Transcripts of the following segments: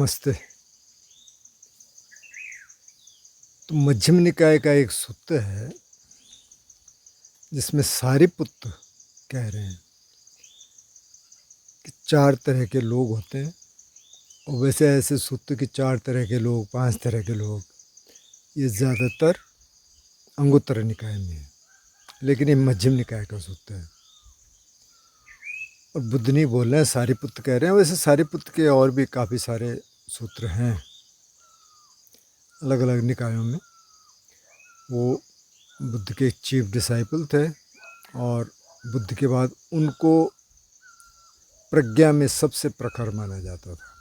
नमस्ते। तो मध्यम निकाय का एक सूत्र है जिसमें सारिपुत्र कह रहे हैं कि 4 तरह के लोग होते हैं। और वैसे ऐसे सूत्र कि 4 तरह के लोग, 5 तरह के लोग, ये ज़्यादातर अंगुत्तर निकाय में है, लेकिन ये मध्यम निकाय का सूत्र है। और बुद्ध नहीं बोल रहे हैं, सारिपुत्र कह रहे हैं। वैसे सारिपुत्र के और भी काफ़ी सारे सूत्र हैं अलग अलग निकायों में। वो बुद्ध के चीफ डिसाइपल थे और बुद्ध के बाद उनको प्रज्ञा में सबसे प्रखर माना जाता था।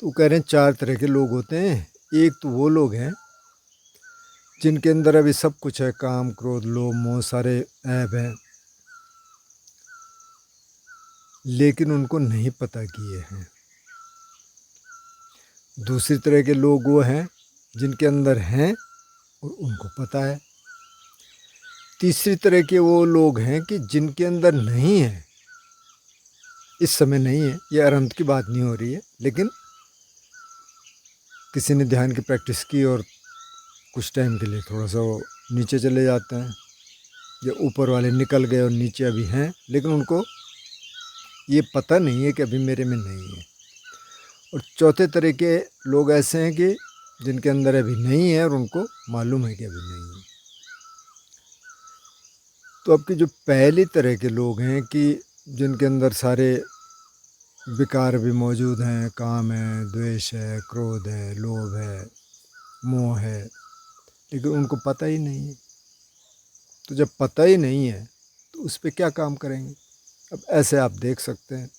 तो वो कह रहे हैं 4 तरह के लोग होते हैं। एक तो वो लोग हैं जिनके अंदर अभी सब कुछ है, काम क्रोध लोभ मोह सारे ऐब हैं, लेकिन उनको नहीं पता कि ये हैं। दूसरी तरह के लोग वो हैं जिनके अंदर हैं और उनको पता है। तीसरी तरह के वो लोग हैं कि जिनके अंदर नहीं है, इस समय नहीं है, ये अनंत की बात नहीं हो रही है, लेकिन किसी ने ध्यान की प्रैक्टिस की और कुछ टाइम के लिए थोड़ा सा वो नीचे चले जाते हैं, या ऊपर वाले निकल गए और नीचे अभी हैं, लेकिन उनको ये पता नहीं है कि अभी मेरे में नहीं है। और चौथे तरह के लोग ऐसे हैं कि जिनके अंदर अभी नहीं है और उनको मालूम है कि अभी नहीं है। तो अब की जो पहली तरह के लोग हैं कि जिनके अंदर सारे विकार भी मौजूद हैं, काम है, द्वेष है, क्रोध है, लोभ है, मोह है, लेकिन उनको पता ही नहीं है। तो जब पता ही नहीं है तो उस पर क्या काम करेंगे। अब ऐसे आप देख सकते हैं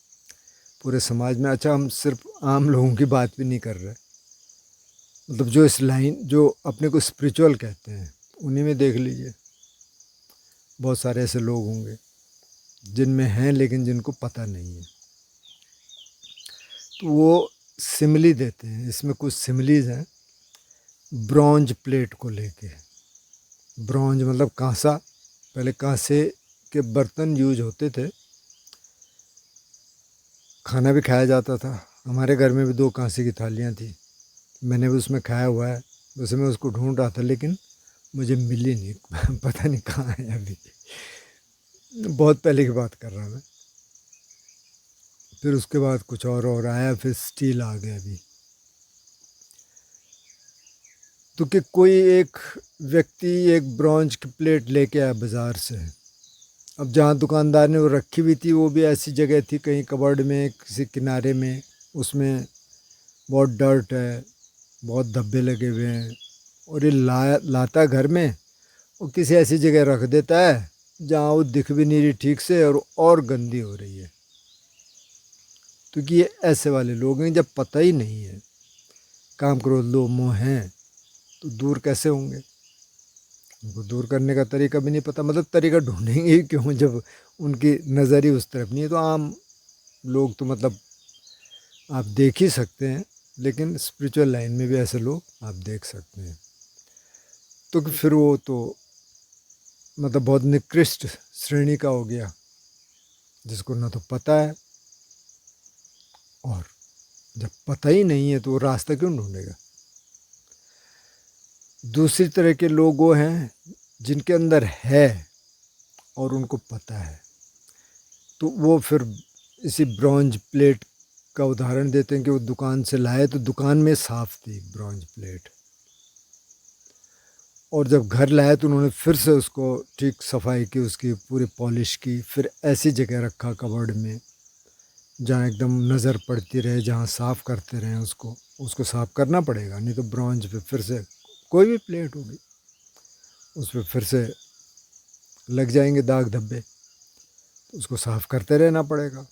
पूरे समाज में। अच्छा, हम सिर्फ आम लोगों की बात भी नहीं कर रहे, मतलब जो इस लाइन, जो अपने को स्पिरिचुअल कहते हैं, उन्हीं में देख लीजिए बहुत सारे ऐसे लोग होंगे जिनमें हैं लेकिन जिनको पता नहीं है। तो वो सिमिली देते हैं। इसमें कुछ सिमिलीज हैं ब्रॉन्ज प्लेट को लेके। ब्रॉन्ज मतलब कांसा। पहले कांसे के बर्तन यूज होते थे, खाना भी खाया जाता था। हमारे घर में भी 2 कांसे की थालियाँ थी, मैंने भी उसमें खाया हुआ है। वैसे मैं उसको ढूंढ रहा था लेकिन मुझे मिली नहीं पता नहीं कहाँ है अभी। बहुत पहले की बात कर रहा मैं। फिर उसके बाद कुछ और आया, फिर स्टील आ गया अभी। तो कि कोई एक व्यक्ति एक ब्रॉन्ज की प्लेट लेके आया बाज़ार से। अब जहाँ दुकानदार ने वो रखी हुई थी वो भी ऐसी जगह थी, कहीं कबर्ड में, किसी किनारे में, उसमें बहुत डर्ट है, बहुत धब्बे लगे हुए हैं। और ये लाता घर में और किसी ऐसी जगह रख देता है जहाँ वो दिख भी नहीं रही ठीक से और गंदी हो रही है। क्योंकि ये ऐसे वाले लोग हैं, जब पता ही नहीं है, काम क्रोध लोभ मोह हैं, तो दूर कैसे होंगे। उनको दूर करने का तरीका भी नहीं पता, मतलब तरीका ढूंढेंगे ही क्यों जब उनकी नज़र ही उस तरफ नहीं है। तो आम लोग तो मतलब आप देख ही सकते हैं, लेकिन स्पिरिचुअल लाइन में भी ऐसे लोग आप देख सकते हैं। तो फिर वो तो मतलब बहुत निकृष्ट श्रेणी का हो गया, जिसको ना तो पता है, और जब पता ही नहीं है तो वो रास्ता क्यों ढूंढेगा। दूसरी तरह के लोग वो हैं जिनके अंदर है और उनको पता है। तो वो फिर इसी ब्रॉन्ज प्लेट का उदाहरण देते हैं कि वो दुकान से लाए तो दुकान में साफ थी ब्रॉन्ज प्लेट, और जब घर लाया तो उन्होंने फिर से उसको ठीक सफाई की, उसकी पूरी पॉलिश की, फिर ऐसी जगह रखा कबर्ड में जहाँ एकदम नज़र पड़ती रहे, जहाँ साफ़ करते रहें। उसको साफ़ करना पड़ेगा, नहीं तो ब्रॉन्ज पे फिर से कोई भी प्लेट होगी उस पर फिर से लग जाएंगे दाग धब्बे, तो उसको साफ़ करते रहना पड़ेगा।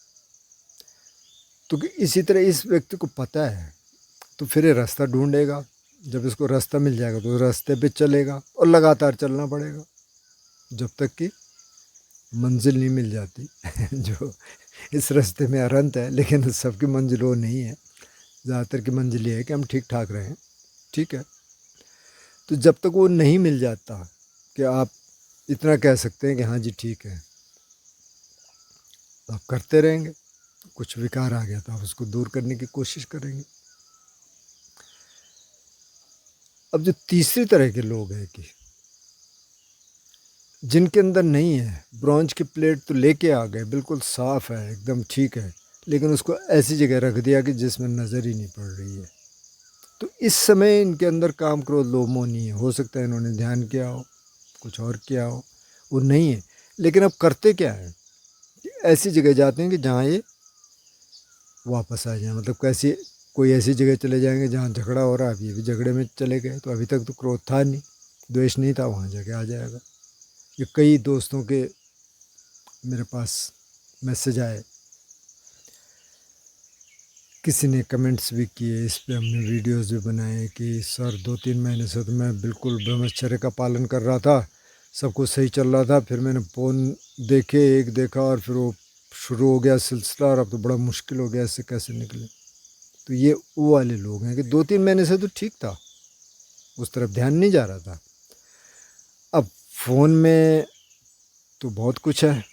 तो इसी तरह इस व्यक्ति को पता है तो फिर ये रास्ता ढूंढेगा। जब इसको रास्ता मिल जाएगा तो रास्ते पे चलेगा और लगातार चलना पड़ेगा जब तक कि मंजिल नहीं मिल जाती जो इस रास्ते में अनंत है, लेकिन सबकी मंजिल वो नहीं है। ज़्यादातर की मंजिल ये है कि हम ठीक ठाक रहें, ठीक है। तो जब तक वो नहीं मिल जाता कि आप इतना कह सकते हैं कि हाँ जी ठीक है, आप करते रहेंगे, कुछ विकार आ गया तो आप उसको दूर करने की कोशिश करेंगे। अब जो तीसरी तरह के लोग हैं कि जिनके अंदर नहीं है, ब्रॉन्ज की प्लेट तो लेके आ गए, बिल्कुल साफ़ है, एकदम ठीक है, लेकिन उसको ऐसी जगह रख दिया कि जिसमें नज़र ही नहीं पड़ रही है। तो इस समय इनके अंदर काम, क्रोध, लोभ, मोह नहीं है। हो सकता है इन्होंने ध्यान किया हो, कुछ और किया हो, वो नहीं है। लेकिन अब करते क्या है कि ऐसी जगह जाते हैं कि जहाँ ये वापस आ जाए। मतलब कैसी, कोई ऐसी जगह चले जाएंगे जहाँ झगड़ा हो रहा है, अब ये भी झगड़े में चले गए, तो अभी तक तो क्रोध था नहीं, द्वेष नहीं था, वहाँ जाके आ जाएगा। ये कई दोस्तों के मेरे पास मैसेज आए, किसी ने कमेंट्स भी किए, इस पे हमने वीडियोस भी बनाए कि सर 2-3 महीने से तो मैं बिल्कुल ब्रह्मचर्य का पालन कर रहा था, सब कुछ सही चल रहा था, फिर मैंने फ़ोन देखे, एक देखा और फिर वो शुरू हो गया सिलसिला, और अब तो बड़ा मुश्किल हो गया, इससे कैसे निकले। तो ये वो वाले लोग हैं कि 2-3 महीने से तो ठीक था, उस तरफ ध्यान नहीं जा रहा था। अब फ़ोन में तो बहुत कुछ है,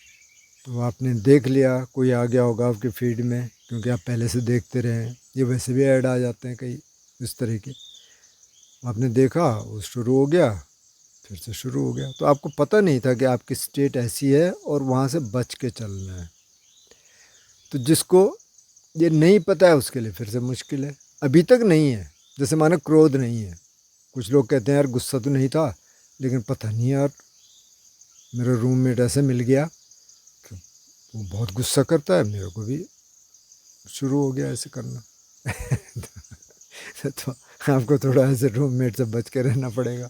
तो आपने देख लिया, कोई आ गया होगा आपके फीड में, क्योंकि आप पहले से देखते रहे हैं, ये वैसे भी ऐड आ जाते हैं कई इस तरह के। आपने देखा, वो शुरू हो गया, फिर से शुरू हो गया, तो आपको पता नहीं था कि आपकी स्टेट ऐसी है और वहाँ से बच के चलना है। तो जिसको ये नहीं पता है उसके लिए फिर से मुश्किल है। अभी तक नहीं है, जैसे मानो क्रोध नहीं है। कुछ लोग कहते हैं यार गुस्सा तो नहीं था, लेकिन पता नहीं यार, मेरा रूममेट ऐसे मिल गया कि वो बहुत गुस्सा करता है, मेरे को भी शुरू हो गया ऐसे करना। तो आपको थोड़ा ऐसे रूममेट से बच के रहना पड़ेगा।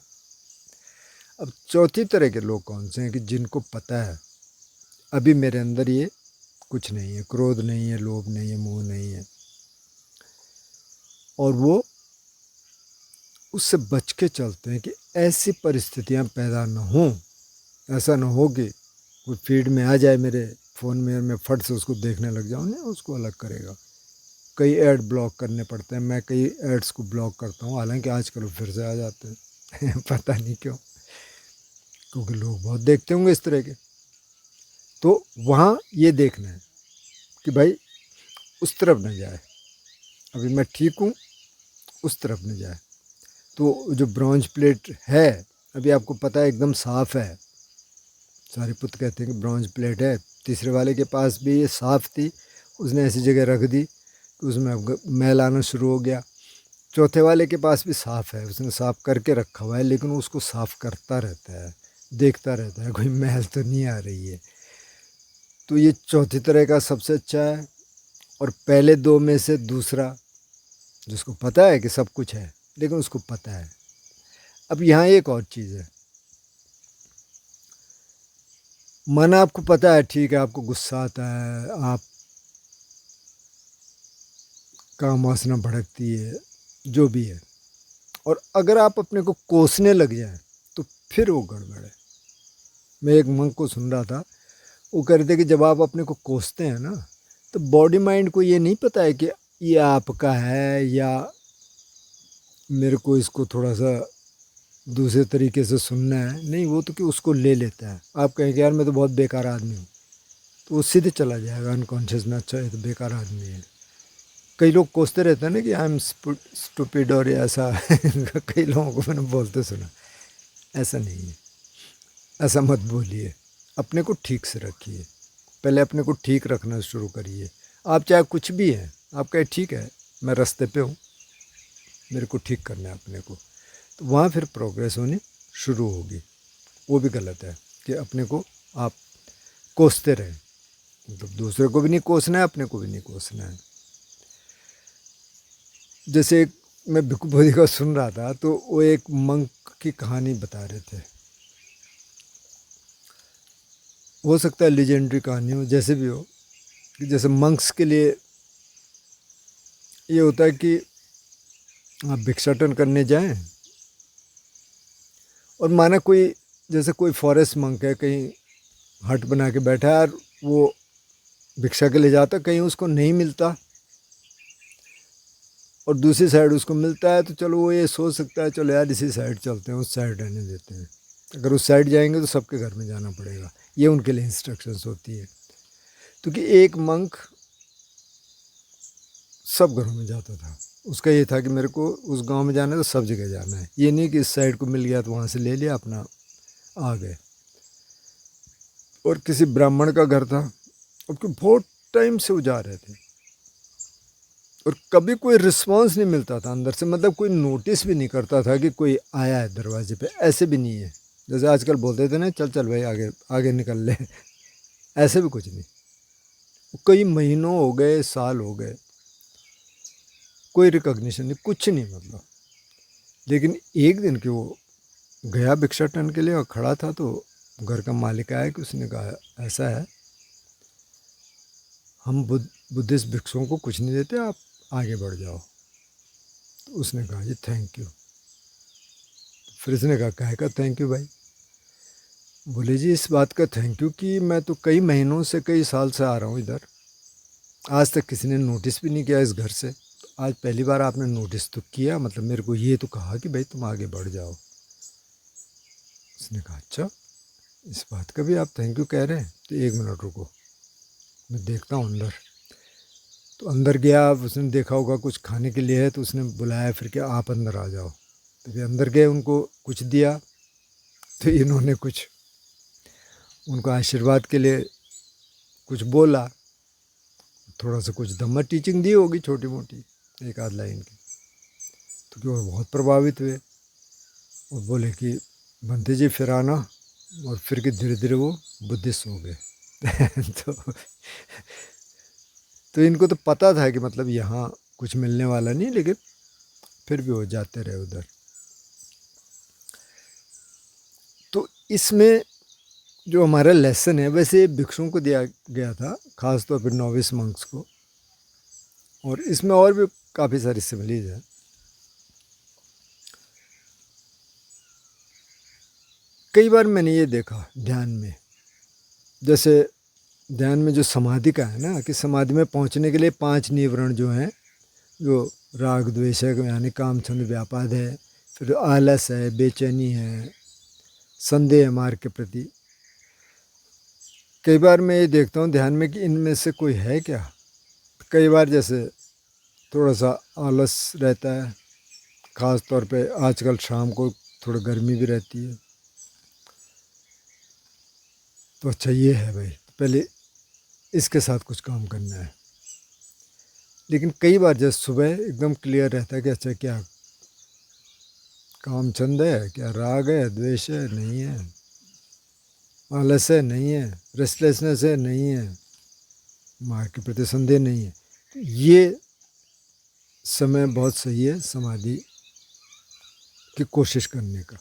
अब चौथी तरह के लोग कौन से हैं कि जिनको पता है अभी मेरे अंदर ये कुछ नहीं है, क्रोध नहीं है, लोभ नहीं है, मोह नहीं है, और वो उससे बच के चलते हैं कि ऐसी परिस्थितियां पैदा न हों। ऐसा न हो कि कोई फीड में आ जाए मेरे फ़ोन में, मैं फट से उसको देखने लग जाऊँ, नहीं, उसको अलग करेगा। कई ऐड ब्लॉक करने पड़ते हैं, मैं कई ऐड्स को ब्लॉक करता हूँ, हालांकि आजकल वो फिर से आ जाते हैं। पता नहीं क्यों, क्योंकि लोग बहुत देखते होंगे इस तरह के। तो वहाँ ये देखना है कि भाई उस तरफ न जाए, अभी मैं ठीक हूँ, उस तरफ न जाए। तो जो ब्रॉन्ज प्लेट है, अभी आपको पता है एकदम साफ़ है। सारे पुत्र कहते हैं कि ब्रॉन्ज प्लेट है। तीसरे वाले के पास भी ये साफ़ थी, उसने ऐसी जगह रख दी कि उसमें अब मैल आना शुरू हो गया। चौथे वाले के पास भी साफ़ है, उसने साफ़ करके रखा हुआ है, लेकिन उसको साफ़ करता रहता है, देखता रहता है कोई मैल तो नहीं आ रही है। तो ये चौथी तरह का सबसे अच्छा है। और पहले दो में से दूसरा, जिसको पता है कि सब कुछ है, लेकिन उसको पता है। अब यहाँ एक और चीज़ है, मन आपको पता है, ठीक है, आपको गुस्सा आता है, आप काम वासना भड़कती है, जो भी है, और अगर आप अपने को कोसने लग जाए तो फिर वो गड़बड़ है। मैं एक मंक को सुन रहा था, वो कह रहे थे कि जब आप अपने को कोसते हैं ना, तो बॉडी माइंड को ये नहीं पता है कि ये आपका है या मेरे को इसको थोड़ा सा दूसरे तरीके से सुनना है, नहीं, वो तो कि उसको ले लेता है। आप कहें कि यार मैं तो बहुत बेकार आदमी हूँ, तो वो सीधे चला जाएगा अनकॉन्शियस में, अच्छा ये तो बेकार आदमी है। कई लोग कोसते रहते हैं ना कि आई एम स्टूपिड और ऐसा। कई लोगों को मैंने बोलते सुना, ऐसा नहीं है, ऐसा मत बोलिए, अपने को ठीक से रखिए। पहले अपने को ठीक रखना शुरू करिए। आप चाहे कुछ भी हैं, आप कहे ठीक है मैं रास्ते पे हूँ, मेरे को ठीक करना है अपने को, तो वहाँ फिर प्रोग्रेस होनी शुरू होगी। वो भी गलत है कि अपने को आप कोसते रहें, मतलब दूसरे को भी नहीं कोसना है, अपने को भी नहीं कोसना है। जैसे एक मैं भिक्खू बोधी का सुन रहा था, तो वो एक मंक की कहानी बता रहे थे। हो सकता है लेजेंडरी कहानी हो, जैसे भी हो, कि जैसे मंक्स के लिए ये होता है कि आप भिक्षाटन करने जाएं, और माना कोई, जैसे कोई फॉरेस्ट मंक है, कहीं हट बना के बैठा है, और वो भिक्षा के लिए जाता, कहीं उसको नहीं मिलता और दूसरी साइड उसको मिलता है, तो चलो वो ये सोच सकता है चलो यार इसी साइड चलते हैं, उस साइड रहने देते हैं। अगर उस साइड जाएंगे तो सबके घर में जाना पड़ेगा, ये उनके लिए इंस्ट्रक्शंस होती है। क्योंकि एक मंक सब घरों में जाता था। उसका ये था कि मेरे को उस गांव में जाना है तो सब जगह जाना है, ये नहीं कि इस साइड को मिल गया तो वहाँ से ले लिया अपना आ गए। और किसी ब्राह्मण का घर था, उसको बहुत टाइम से वो जा रहे थे और कभी कोई रिस्पांस नहीं मिलता था अंदर से, मतलब कोई नोटिस भी नहीं करता था कि कोई आया है दरवाजे पे। ऐसे भी नहीं है जैसे आजकल बोलते थे ना, चल चल भाई आगे आगे निकल ले, ऐसे भी कुछ नहीं। कई महीनों हो गए, साल हो गए, कोई रिकॉग्निशन नहीं, कुछ नहीं मतलब। लेकिन एक दिन कि वो गया भिक्षाटन के लिए और खड़ा था तो घर का मालिक आया कि उसने कहा ऐसा है, हम बुद्धिस्ट भिक्षुओं को कुछ नहीं देते, आप आगे बढ़ जाओ। तो उसने कहा जी थैंक यू। फिर उसने कहा काहे का थैंक यू भाई? बोले जी इस बात का थैंक यू कि मैं तो कई महीनों से, कई साल से आ रहा हूँ इधर, आज तक किसी ने नोटिस भी नहीं किया इस घर से, तो आज पहली बार आपने नोटिस तो किया, मतलब मेरे को ये तो कहा कि भाई तुम आगे बढ़ जाओ। उसने कहा अच्छा, इस बात का भी आप थैंक यू कह रहे हैं, तो एक मिनट रुको मैं देखता हूँ अंदर। तो अंदर गया, उसने देखा होगा कुछ खाने के लिए है, तो उसने बुलाया फिर कि आप अंदर आ जाओ। तो फिर अंदर गए, उनको कुछ दिया, तो इन्होंने कुछ उनको आशीर्वाद के लिए कुछ बोला, थोड़ा सा कुछ धम्मा टीचिंग दी होगी छोटी मोटी, एक आध लाइन की। तो कि वो बहुत प्रभावित हुए और बोले कि बंते जी फिर आना, और फिर कि धीरे धीरे वो बुद्धिस्ट हो गए। तो इनको तो पता था कि मतलब यहाँ कुछ मिलने वाला नहीं, लेकिन फिर भी वो जाते रहे उधर। तो इसमें जो हमारा लेसन है, वैसे भिक्षुओं को दिया गया था, ख़ास तौर पर नॉविस मंक्स को, और इसमें और भी काफ़ी सारी सिमिलीज है। कई बार मैंने ये देखा ध्यान में, जैसे ध्यान में जो समाधि का है ना, कि समाधि में पहुंचने के लिए 5 निवरण जो हैं, जो राग द्वेष है यानी काम छंद व्यापाद है, फिर आलस है, बेचैनी है, संदेह है मार्ग के प्रति। कई बार मैं ये देखता हूँ ध्यान में कि इनमें से कोई है क्या। कई बार जैसे थोड़ा सा आलस रहता है, ख़ास तौर पे आजकल शाम को थोड़ा गर्मी भी रहती है, तो अच्छा ये है भाई पहले इसके साथ कुछ काम करना है। लेकिन कई बार जैसे सुबह एकदम क्लियर रहता है कि अच्छा क्या काम छंद है, क्या राग है, द्वेष है, नहीं है, आलस है, नहीं है, रेस्टलेसनेस है, नहीं है, मार्ग के प्रति संदेह नहीं है। तो ये समय बहुत सही है समाधि की कोशिश करने का।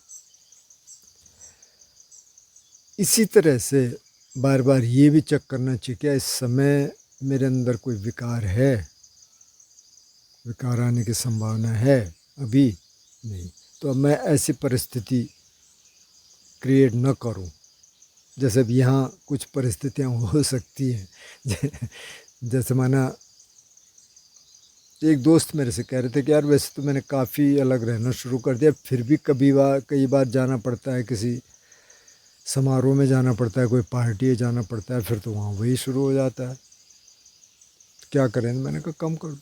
इसी तरह से बार बार ये भी चेक करना चाहिए क्या इस समय मेरे अंदर कोई विकार है, विकार आने की संभावना है अभी नहीं, तो अब मैं ऐसी परिस्थिति क्रिएट न करूं। जैसे अब यहाँ कुछ परिस्थितियाँ हो सकती हैं, जैसे माना एक दोस्त मेरे से कह रहे थे कि यार वैसे तो मैंने काफ़ी अलग रहना शुरू कर दिया, फिर भी कई बार जाना पड़ता है, किसी समारोह में जाना पड़ता है, कोई पार्टी में जाना पड़ता है, फिर तो वहाँ वही शुरू हो जाता है, क्या करें। मैंने कहा कम कर दो।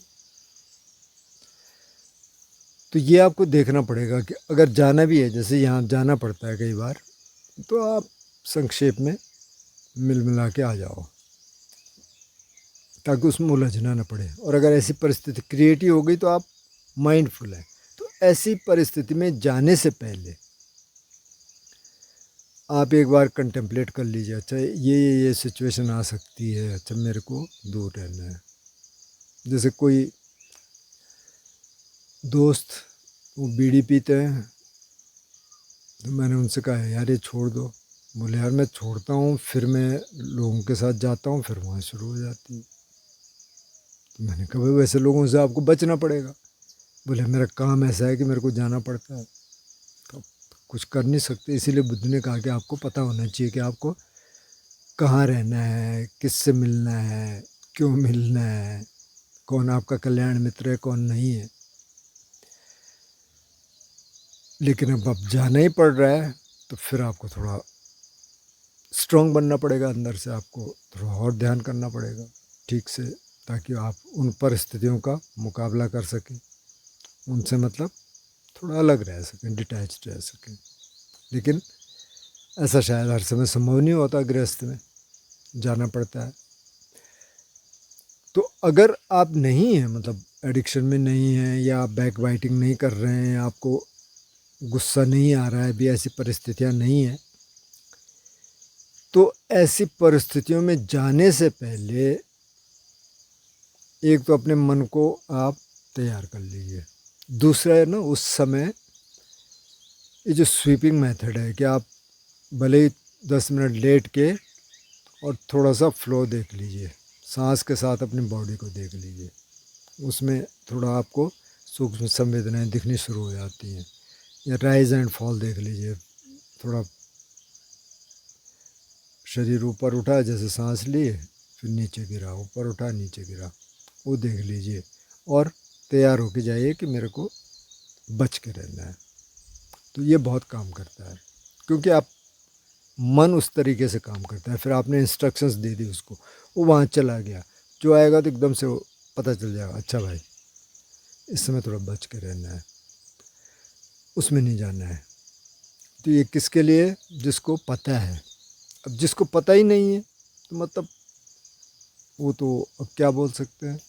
तो ये आपको देखना पड़ेगा कि अगर जाना भी है, जैसे यहाँ जाना पड़ता है कई बार, तो आप संक्षेप में मिल मिला के आ जाओ, ताकि उसमें उलझना न पड़े। और अगर ऐसी परिस्थिति क्रिएट ही हो गई तो आप माइंडफुल हैं। तो ऐसी परिस्थिति में जाने से पहले आप एक बार कंटेम्पलेट कर लीजिए, अच्छा ये सिचुएशन आ सकती है, अच्छा मेरे को दूर रहना है। जैसे कोई दोस्त वो बीड़ी पीते हैं, तो मैंने उनसे कहा यार ये छोड़ दो। बोले यार मैं छोड़ता हूँ, फिर मैं लोगों के साथ जाता हूँ, फिर वहाँ शुरू हो जाती है। तो मैंने कहा भाई वैसे लोगों से आपको बचना पड़ेगा। बोले मेरा काम ऐसा है कि मेरे को जाना पड़ता है, तो कुछ कर नहीं सकते। इसीलिए बुद्ध ने कहा कि आपको पता होना चाहिए कि आपको कहाँ रहना है, किससे मिलना है, क्यों मिलना है, कौन आपका कल्याण मित्र है, कौन नहीं है। लेकिन अब जाना ही पड़ रहा है, तो फिर आपको थोड़ा स्ट्रांग बनना पड़ेगा अंदर से, आपको थोड़ा और ध्यान करना पड़ेगा ठीक से, ताकि आप उन परिस्थितियों का मुकाबला कर सकें, उनसे मतलब थोड़ा अलग रह सकें, डिटैच्ड रह सकें। लेकिन ऐसा शायद हर समय संभव नहीं होता, गृहस्थ में जाना पड़ता है। तो अगर आप नहीं हैं, मतलब एडिक्शन में नहीं हैं, या आप बैक बाइटिंग नहीं कर रहे हैं, आपको गुस्सा नहीं आ रहा है, भी ऐसी परिस्थितियां नहीं हैं, तो ऐसी परिस्थितियों में जाने से पहले एक तो अपने मन को आप तैयार कर लीजिए। दूसरा है ना, उस समय ये जो स्वीपिंग मेथड है कि आप भले ही 10 मिनट लेट के और थोड़ा सा फ्लो देख लीजिए, सांस के साथ अपनी बॉडी को देख लीजिए। उसमें थोड़ा आपको सूक्ष्म संवेदनाएं दिखनी शुरू हो जाती हैं। या राइज एंड फॉल देख लीजिए, थोड़ा शरीर ऊपर उठा, जैसे सांस लिए, फिर नीचे गिरा, ऊपर उठा नीचे गिरा, वो देख लीजिए। और तैयार होके जाइए कि मेरे को बच के रहना है। तो ये बहुत काम करता है, क्योंकि आप मन उस तरीके से काम करता है। फिर आपने इंस्ट्रक्शंस दे दी उसको, वो वहाँ चला गया, जो आएगा तो एकदम से वो पता चल जाएगा, अच्छा भाई इस समय थोड़ा बच के रहना है, उसमें नहीं जाना है। तो ये किसके लिए? जिसको पता है। अब जिसको पता ही नहीं है तो मतलब वो तो अब क्या बोल सकते हैं,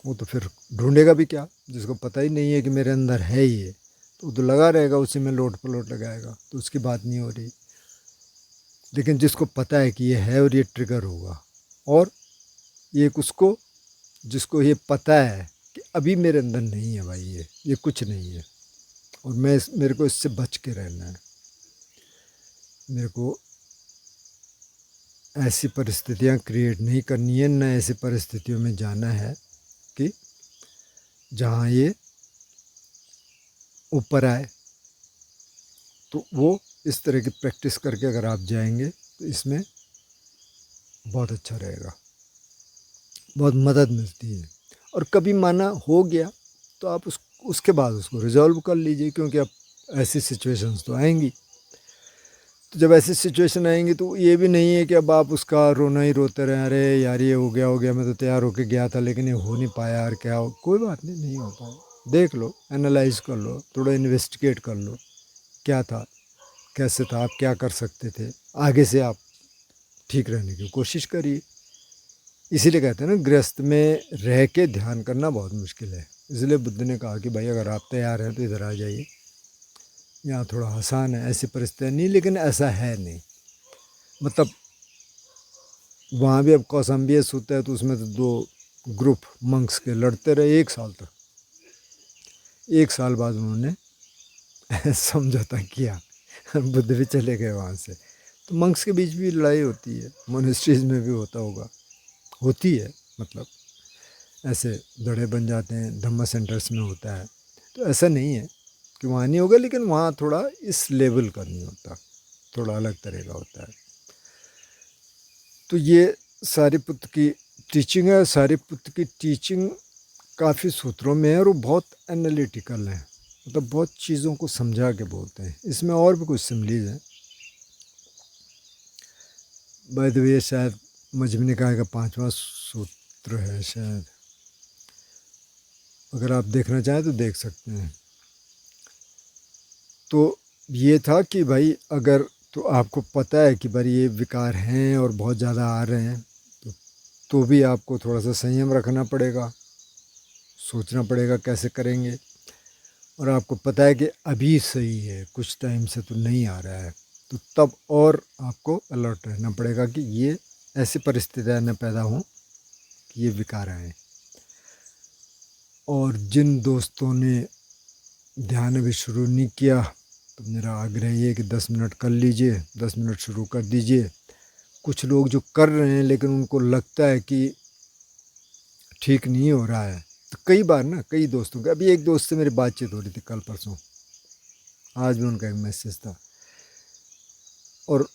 वो तो फिर ढूंढेगा भी क्या? जिसको पता ही नहीं है कि मेरे अंदर है ये, तो वो तो लगा रहेगा उसी में, लोट पलोट लगाएगा, तो उसकी बात नहीं हो रही। लेकिन जिसको पता है कि ये है और ये ट्रिगर होगा, और ये उसको, जिसको ये पता है कि अभी मेरे अंदर नहीं है भाई, ये कुछ नहीं है, और मेरे को इससे बच के रहना है, मेरे को ऐसी परिस्थितियां क्रिएट नहीं करनी है, न ऐसी परिस्थितियों में जाना है कि जहाँ ये ऊपर आए। तो वो इस तरह की प्रैक्टिस करके अगर आप जाएंगे तो इसमें बहुत अच्छा रहेगा, बहुत मदद मिलती है। और कभी माना हो गया तो आप उसके बाद उसको रिजॉल्व कर लीजिए, क्योंकि अब ऐसी सिचुएशंस तो आएंगी। तो जब ऐसी सिचुएशन आएंगी तो ये भी नहीं है कि अब आप उसका रोना ही रोते रहें, अरे यार ये हो गया, मैं तो तैयार होके गया था लेकिन ये हो नहीं पाया यार, क्या हो, कोई बात नहीं, नहीं हो पाया। देख लो, एनालाइज कर लो, थोड़ा इन्वेस्टिगेट कर लो, क्या था, कैसे था, आप क्या कर सकते थे, आगे से आप ठीक रहने की कोशिश करिए। इसीलिए कहते हैं ना, गृहस्थ में रह के ध्यान करना बहुत मुश्किल है। इसलिए बुद्ध ने कहा कि भाई अगर आप तैयार हैं तो इधर आ जाइए, यहाँ थोड़ा आसान है, ऐसी परिस्थितियाँ नहीं, लेकिन ऐसा है नहीं। मतलब वहाँ भी अब कौशाम्बी सूत्र है, तो उसमें तो 2 ग्रुप मंक्स के लड़ते रहे 1 साल तक। 1 साल बाद उन्होंने समझौता किया, बुद्ध भी चले गए वहाँ से। तो मंक्स के बीच भी लड़ाई होती है, मोनेस्ट्रीज में भी होता होगा, होती है, मतलब ऐसे दड़े बन जाते हैं, धम्मा सेंटर्स में होता है। तो ऐसा नहीं है कि वहाँ नहीं होगा, लेकिन वहाँ थोड़ा इस लेवल का नहीं होता, थोड़ा अलग तरह का होता है। तो ये सारिपुत्र की टीचिंग है। सारिपुत्र की टीचिंग काफ़ी सूत्रों में है, और वो बहुत एनालिटिकल है, मतलब बहुत चीज़ों को समझा के बोलते हैं। इसमें और भी कुछ सिमलीज हैं। बाय द वे शायद मजमू निकाय का 5वां सूत्र है शायद, अगर आप देखना चाहें तो देख सकते हैं। तो ये था कि भाई अगर तो आपको पता है कि भाई ये विकार हैं और बहुत ज़्यादा आ रहे हैं, तो भी आपको थोड़ा सा संयम रखना पड़ेगा, सोचना पड़ेगा कैसे करेंगे। और आपको पता है कि अभी सही है, कुछ टाइम से तो नहीं आ रहा है, तो तब और आपको अलर्ट रहना पड़ेगा कि ये ऐसी परिस्थितियाँ न पैदा हों कि ये विकार आए। और जिन दोस्तों ने ध्यान अभी शुरू नहीं किया, तो मेरा आग्रह ये है कि 10 मिनट कर लीजिए, 10 मिनट शुरू कर दीजिए। कुछ लोग जो कर रहे हैं लेकिन उनको लगता है कि ठीक नहीं हो रहा है, तो कई बार ना, कई दोस्तों का, अभी एक दोस्त से मेरी बातचीत हो रही थी कल परसों, आज भी उनका एक मैसेज था, और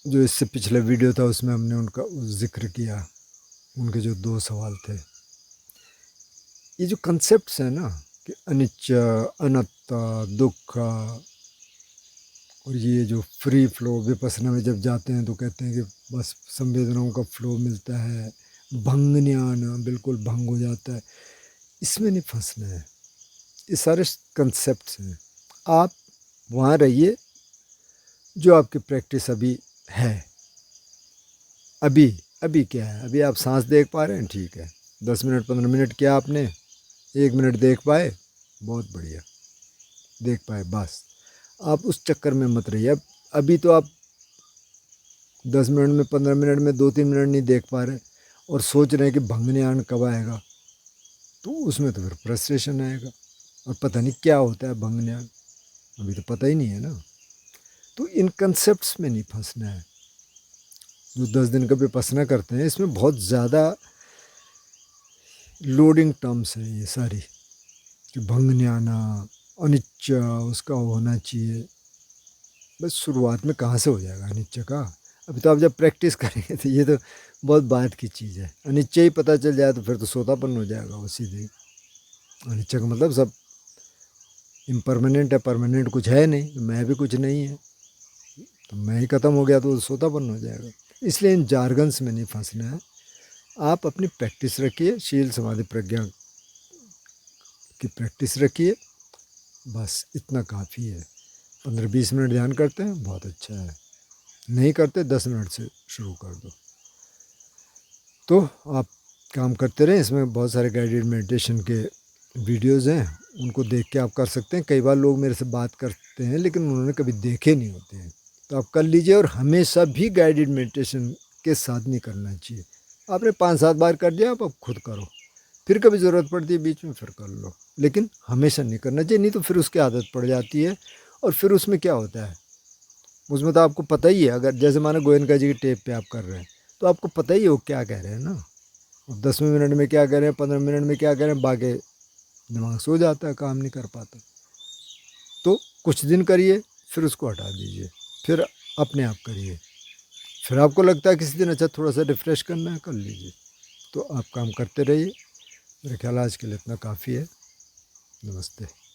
जो इससे पिछला वीडियो था उसमें हमने उनका जिक्र किया, उनके जो 2 सवाल थे। ये जो कंसेप्ट्स हैं ना कि अनिच्च, अनात्ता, दुख, और ये जो फ्री फ्लो, विपස්සना में जब जाते हैं तो कहते हैं कि बस संवेदनाओं का फ्लो मिलता है, भंग नहीं आना, बिल्कुल भंग हो जाता है, इसमें नहीं फंसना है। ये सारे कंसेप्ट्स हैं। आप वहाँ रहिए जो आपकी प्रैक्टिस अभी है। अभी अभी क्या है, अभी आप सांस देख पा रहे हैं, ठीक है। 10 मिनट 15 मिनट किया आपने, 1 मिनट देख पाए, बहुत बढ़िया, देख पाए, बस। आप उस चक्कर में मत रहिए। अब अभी तो आप 10 मिनट में 15 मिनट में 2-3 मिनट नहीं देख पा रहे और सोच रहे हैं कि भंगन्यान कब आएगा, तो उसमें तो फिर फ्रस्ट्रेशन आएगा और पता नहीं क्या होता है भंगन्यान, अभी तो पता ही नहीं है ना। तो इन कंसेप्ट्स में नहीं फंसना है। जो 10 दिन का विपස්සना करते हैं, इसमें बहुत ज़्यादा लोडिंग टर्म्स हैं ये सारी, कि भंगन्याना, अनिच्चा उसका होना चाहिए। बस शुरुआत में कहाँ से हो जाएगा अनिच्चा का, अभी तो आप जब प्रैक्टिस करेंगे तो ये तो बहुत बाद की चीज़ है। अनिच्चा ही पता चल जाए तो फिर तो सोतापन हो जाएगा वो सीधे। अनिच्चा का मतलब सब इम्परमानेंट है, परमानेंट कुछ है नहीं, तो मैं भी कुछ नहीं है, तो मैं ही ख़त्म हो गया तो सोतापन हो जाएगा। इसलिए इन जार्गन्स में नहीं फंसना है। आप अपनी प्रैक्टिस रखिए, शील समाधि प्रज्ञा की प्रैक्टिस रखिए, बस इतना काफ़ी है। 15-20 मिनट ध्यान करते हैं, बहुत अच्छा है। नहीं करते 10 मिनट से शुरू कर दो। तो आप काम करते रहें। इसमें बहुत सारे गाइडेड मेडिटेशन के वीडियोज़ हैं, उनको देख के आप कर सकते हैं। कई बार लोग मेरे से बात करते हैं लेकिन उन्होंने कभी देखे नहीं होते हैं, तो आप कर लीजिए। और हमेशा भी गाइडेड मेडिटेशन के साथ नहीं करना चाहिए। आपने 5-7 बार कर दिया, आप अब खुद करो, फिर कभी ज़रूरत पड़ती है बीच में फिर कर लो, लेकिन हमेशा नहीं करना चाहिए, नहीं तो फिर उसकी आदत पड़ जाती है। और फिर उसमें क्या होता है, उसमें तो आपको पता ही है, अगर जैसे मानो गोयनका जी की टेप पे आप कर रहे हैं तो आपको पता ही है वो क्या कह रहे हैं ना। और 10वें मिनट में क्या कह रहे हैं, 15 मिनट में क्या कह रहे हैं, बाकी दिमाग सो जाता है, काम नहीं कर पाता। तो कुछ दिन करिए, फिर उसको हटा दीजिए, फिर अपने आप करिए। फिर आपको लगता है किसी दिन अच्छा थोड़ा सा रिफ़्रेश करना है, कर लीजिए। तो आप काम करते रहिए। मेरे ख्याल आज के लिए इतना काफ़ी है। नमस्ते।